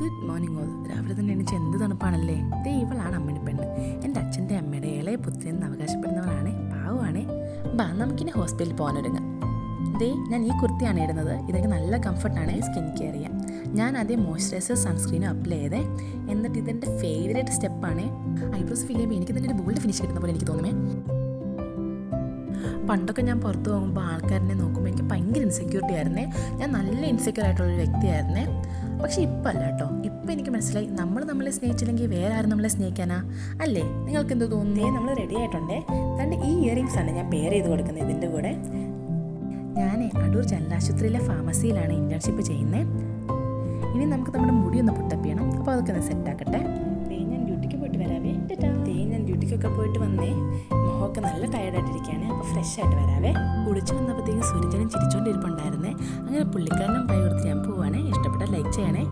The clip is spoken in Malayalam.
Good morning all. രാവിലെ തന്നെ എണീച്ച് എന്ത് തണുപ്പാണല്ലേ. ദേ ഇവളാണ് അമ്മണി പെണ്ണ്. എൻ്റെ അച്ഛൻ്റെ അമ്മയുടെ ഇളയ പുത്രി എന്ന് അവകാശപ്പെടുന്നവളാണ്. പാവമാണ്. ബാ നമുക്കിനി ഹോസ്പിറ്റലിൽ പോകാനൊരുങ്ങാം. ദേ ഞാൻ ഈ കുർത്തിയാണ് ഇടുന്നത്. ഇതൊക്കെ നല്ല കംഫർട്ടാണ് സ്കിൻ കെയർ ചെയ്യാൻ. ഞാൻ ആദ്യം മോയ്സ്ചറൈസർ സൺസ്ക്രീനും അപ്ലൈ ചെയ്തേ. എന്നിട്ട് ഇതെൻ്റെ ഫേവറേറ്റ് സ്റ്റെപ്പാണ്. ഐബ്രോസ് ഫിൽ ചെയ്യുമ്പോൾ എനിക്ക് തന്നെ ഒരു ബോൾഡ് ഫിനിഷ് കിട്ടുന്ന പോലെ എനിക്ക് തോന്നുമേ. പണ്ടൊക്കെ ഞാൻ പുറത്ത് പോകുമ്പോൾ ആൾക്കാരനെ നോക്കുമ്പോൾ എനിക്ക് ഭയങ്കര ഇൻസെക്യൂരിറ്റി ആയിരുന്നേ. ഞാൻ നല്ല ഇൻസെക്യൂർ ആയിട്ടുള്ളൊരു വ്യക്തിയായിരുന്നേ. പക്ഷെ ഇപ്പം അല്ല കേട്ടോ. ഇപ്പം എനിക്ക് മനസ്സിലായി, നമ്മളെ സ്നേഹിച്ചില്ലെങ്കിൽ വേറെ ആരും നമ്മളെ സ്നേഹിക്കാനാ അല്ലേ? നിങ്ങൾക്ക് എന്ത് തോന്നുന്നേ? നമ്മൾ റെഡി ആയിട്ടുണ്ടേ. അതുകൊണ്ട് ഈ ഇയറിങ്സ് ആണ് ഞാൻ പെയർ ചെയ്ത് കൊടുക്കുന്നത് ഇതിൻ്റെ കൂടെ. ഞാൻ അടൂർ ജനലാശുപത്രിയിലെ ഫാർമസിയിലാണ് ഇൻറ്റേൺഷിപ്പ് ചെയ്യുന്നത്. ഇനി നമുക്ക് നമ്മുടെ മുടി ഒന്ന് പുട്ടപ്പ് ചെയ്യണം. അപ്പോൾ അതൊക്കെ ഒന്ന് സെറ്റാക്കട്ടെ. ഞാൻ ഡ്യൂട്ടിക്ക് പോയിട്ട് വരാവേ. ഞാൻ ഡ്യൂട്ടിക്കൊക്കെ പോയിട്ട് വന്നേ. മുഖമൊക്കെ നല്ല ടയർഡായിട്ടിരിക്കുകയാണ്. അപ്പോൾ ഫ്രഷ് ആയിട്ട് വരാവേ. കുളിച്ച് വന്നപ്പോഴത്തേക്കും സൂര്യചനും ചിരിച്ചോണ്ടിരിപ്പുണ്ടായിരുന്നേ. അങ്ങനെ പുള്ളിക്കാരനും പൈ കൊടുത്ത് ഞാൻ പോവാണേ. ഇഷ്ടപ്പെട്ട ലൈക്ക് ചെയ്യണേ.